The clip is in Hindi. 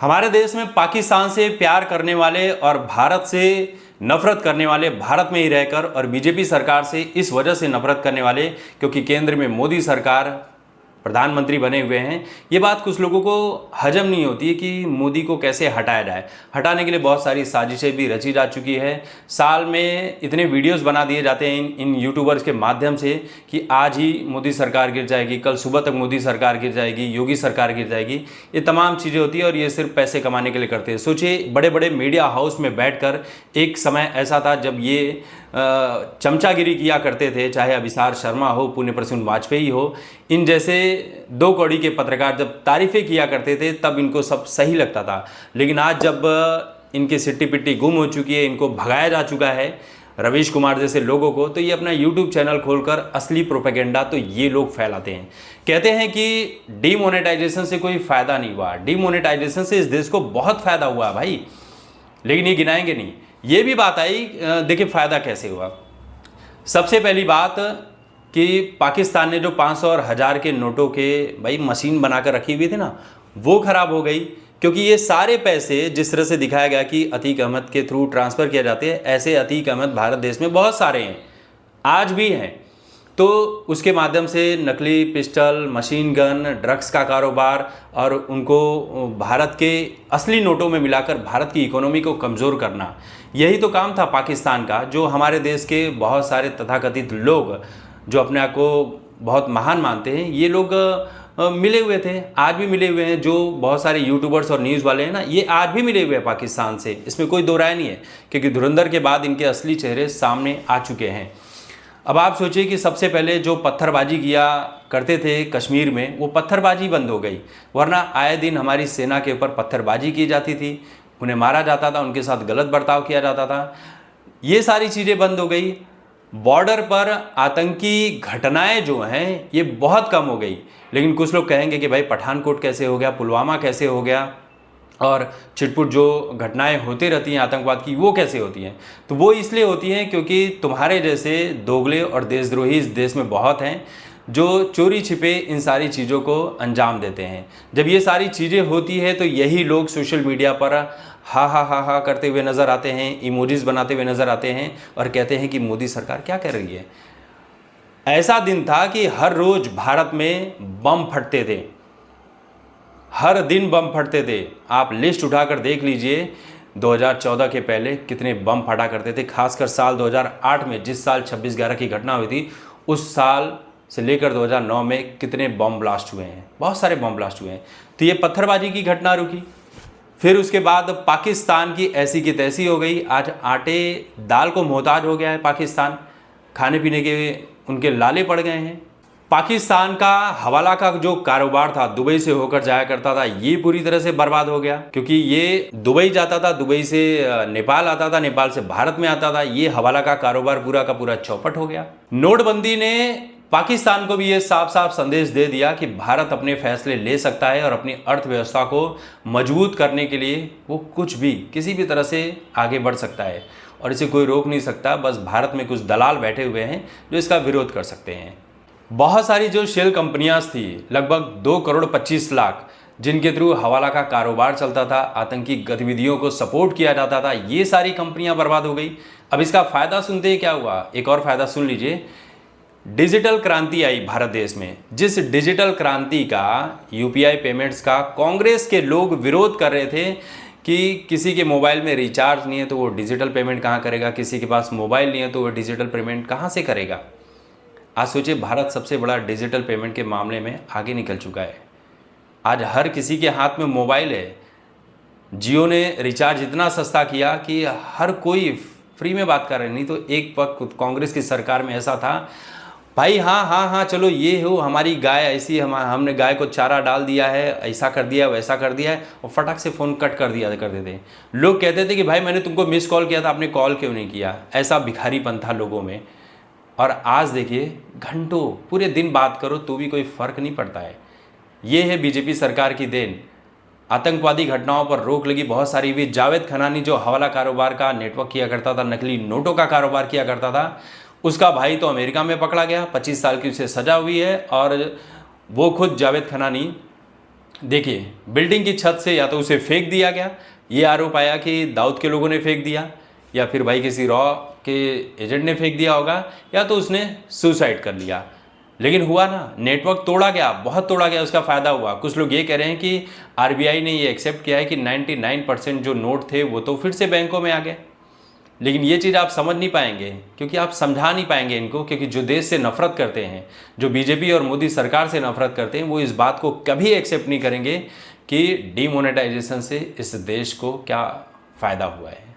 हमारे देश में पाकिस्तान से प्यार करने वाले और भारत से नफरत करने वाले भारत में ही रहकर और बीजेपी सरकार से इस वजह से नफरत करने वाले क्योंकि केंद्र में मोदी सरकार प्रधानमंत्री बने हुए हैं। ये बात कुछ लोगों को हजम नहीं होती है कि मोदी को कैसे हटाया जाए। हटाने के लिए बहुत सारी साजिशें भी रची जा चुकी है। साल में इतने वीडियोस बना दिए जाते हैं इन यूट्यूबर्स के माध्यम से कि आज ही मोदी सरकार गिर जाएगी, कल सुबह तक मोदी सरकार गिर जाएगी, योगी सरकार गिर जाएगी। ये तमाम चीज़ें होती है और ये सिर्फ पैसे कमाने के लिए करते हैं। सोचिए, बड़े बड़े मीडिया हाउस में बैठकर एक समय ऐसा था जब ये चमचागिरी किया करते थे, चाहे अभिसार शर्मा हो, पुण्य प्रसून वाजपेयी हो, इन जैसे दो कौड़ी के पत्रकार जब तारीफ़ें किया करते थे तब इनको सब सही लगता था। लेकिन आज जब इनकी सिट्टी पिट्टी गुम हो चुकी है, इनको भगाया जा चुका है रवीश कुमार जैसे लोगों को, तो ये अपना यूट्यूब चैनल खोलकर असली प्रोपेगेंडा तो ये लोग फैलाते हैं। कहते हैं कि डीमोनेटाइजेशन से कोई फ़ायदा नहीं हुआ, डीमोनेटाइजेशन से इस देश को बहुत फ़ायदा हुआ है भाई, लेकिन ये गिनाएंगे नहीं। ये भी बात आई, देखिए फ़ायदा कैसे हुआ। सबसे पहली बात कि पाकिस्तान ने जो 500 और 1000 के नोटों के भाई मशीन बनाकर रखी हुई थी ना, वो ख़राब हो गई। क्योंकि ये सारे पैसे जिस तरह से दिखाया गया कि अतीक अहमद के थ्रू ट्रांसफ़र किया जाते हैं, ऐसे अतीक अहमद भारत देश में बहुत सारे हैं, आज भी हैं। तो उसके माध्यम से नकली पिस्टल, मशीन गन, ड्रग्स का कारोबार और उनको भारत के असली नोटों में मिलाकर भारत की इकोनॉमी को कमज़ोर करना, यही तो काम था पाकिस्तान का। जो हमारे देश के बहुत सारे तथाकथित लोग जो अपने आप को बहुत महान मानते हैं, ये लोग मिले हुए थे, आज भी मिले हुए हैं। जो बहुत सारे यूट्यूबर्स और न्यूज़ वाले हैं ना, ये आज भी मिले हुए हैं पाकिस्तान से, इसमें कोई दो राय नहीं है। क्योंकि धुरंधर के बाद इनके असली चेहरे सामने आ चुके हैं। अब आप सोचिए कि सबसे पहले जो पत्थरबाजी किया करते थे कश्मीर में, वो पत्थरबाजी बंद हो गई, वरना आए दिन हमारी सेना के ऊपर पत्थरबाजी की जाती थी, उन्हें मारा जाता था, उनके साथ गलत बर्ताव किया जाता था। ये सारी चीज़ें बंद हो गई। बॉर्डर पर आतंकी घटनाएं जो हैं ये बहुत कम हो गई। लेकिन कुछ लोग कहेंगे कि भाई पठानकोट कैसे हो गया, पुलवामा कैसे हो गया, और छिटपुट जो घटनाएं होती रहती हैं आतंकवाद की, वो कैसे होती हैं। तो वो इसलिए होती हैं क्योंकि तुम्हारे जैसे दोगले और देशद्रोही इस देश में बहुत हैं जो चोरी छिपे इन सारी चीज़ों को अंजाम देते हैं। जब ये सारी चीज़ें होती है तो यही लोग सोशल मीडिया पर हा हा हा हा करते हुए नज़र आते हैं, इमोजीज बनाते हुए नज़र आते हैं और कहते हैं कि मोदी सरकार क्या कर रही है। ऐसा दिन था कि हर रोज़ भारत में बम फटते थे, हर दिन बम फटते थे। आप लिस्ट उठाकर देख लीजिए 2014 के पहले कितने बम फटा करते थे। खासकर साल 2008 में, जिस साल 26/11 की घटना हुई थी, उस साल से लेकर 2009 में कितने बम ब्लास्ट हुए हैं, बहुत सारे बम ब्लास्ट हुए हैं। तो ये पत्थरबाजी की घटना रुकी। फिर उसके बाद पाकिस्तान की ऐसी की तैसी हो गई। आज आटे दाल को मोहताज हो गया है पाकिस्तान, खाने पीने के उनके लाले पड़ गए हैं। पाकिस्तान का हवाला का जो कारोबार था, दुबई से होकर जाया करता था, ये पूरी तरह से बर्बाद हो गया। क्योंकि ये दुबई जाता था, दुबई से नेपाल आता था, नेपाल से भारत में आता था। ये हवाला का कारोबार पूरा का पूरा चौपट हो गया। नोटबंदी ने पाकिस्तान को भी ये साफ साफ संदेश दे दिया कि भारत अपने फैसले ले सकता है और अपनी अर्थव्यवस्था को मजबूत करने के लिए वो कुछ भी किसी भी तरह से आगे बढ़ सकता है और इसे कोई रोक नहीं सकता। बस भारत में कुछ दलाल बैठे हुए हैं जो इसका विरोध कर सकते हैं। बहुत सारी जो शेल कंपनियां थी, लगभग 2,25,00,000, जिनके थ्रू हवाला का कारोबार चलता था, आतंकी गतिविधियों को सपोर्ट किया जाता था, ये सारी कंपनियां बर्बाद हो गई। अब इसका फ़ायदा सुनते ही क्या हुआ, एक और फ़ायदा सुन लीजिए। डिजिटल क्रांति आई भारत देश में। जिस डिजिटल क्रांति का, यूपीआई पेमेंट्स का, कांग्रेस के लोग विरोध कर रहे थे कि किसी के मोबाइल में रिचार्ज नहीं है तो वो डिजिटल पेमेंट कहाँ करेगा, किसी के पास मोबाइल नहीं है तो वो डिजिटल पेमेंट कहाँ से करेगा। आज सोचिए, भारत सबसे बड़ा डिजिटल पेमेंट के मामले में आगे निकल चुका है। आज हर किसी के हाथ में मोबाइल है। जियो ने रिचार्ज इतना सस्ता किया कि हर कोई फ्री में बात कर रहे। नहीं तो एक वक्त कांग्रेस की सरकार में ऐसा था, भाई हाँ हाँ हाँ चलो ये हो, हमारी गाय ऐसी, हमने गाय को चारा डाल दिया है, ऐसा कर दिया वैसा कर दिया है, और फटाक से फ़ोन कट कर दिया करते थे। लोग कहते थे कि भाई मैंने तुमको मिस कॉल किया था, आपने कॉल क्यों नहीं किया। ऐसा भिखारीपन था लोगों में। और आज देखिए, घंटों पूरे दिन बात करो तो भी कोई फ़र्क नहीं पड़ता है। ये है बीजेपी सरकार की देन। आतंकवादी घटनाओं पर रोक लगी बहुत सारी हुई। जावेद खनानी जो हवाला कारोबार का नेटवर्क किया करता था, नकली नोटों का कारोबार किया करता था, उसका भाई तो अमेरिका में पकड़ा गया, 25 साल की उसे सज़ा हुई है। और वो खुद जावेद खनानी देखिए, बिल्डिंग की छत से या तो उसे फेंक दिया गया, ये आरोप आया कि दाऊद के लोगों ने फेंक दिया, या फिर भाई किसी रॉ के एजेंट ने फेंक दिया होगा, या तो उसने सुसाइड कर लिया। लेकिन हुआ ना, नेटवर्क तोड़ा गया, बहुत तोड़ा गया, उसका फ़ायदा हुआ। कुछ लोग ये कह रहे हैं कि आरबीआई ने ये एक्सेप्ट किया है कि 99% जो नोट थे वो तो फिर से बैंकों में आ गए। लेकिन ये चीज़ आप समझ नहीं पाएंगे, क्योंकि आप समझा नहीं पाएंगे इनको, क्योंकि जो देश से नफरत करते हैं, जो बीजेपी और मोदी सरकार से नफरत करते हैं, वो इस बात को कभी एक्सेप्ट नहीं करेंगे कि डीमोनेटाइजेशन से इस देश को क्या फ़ायदा हुआ है।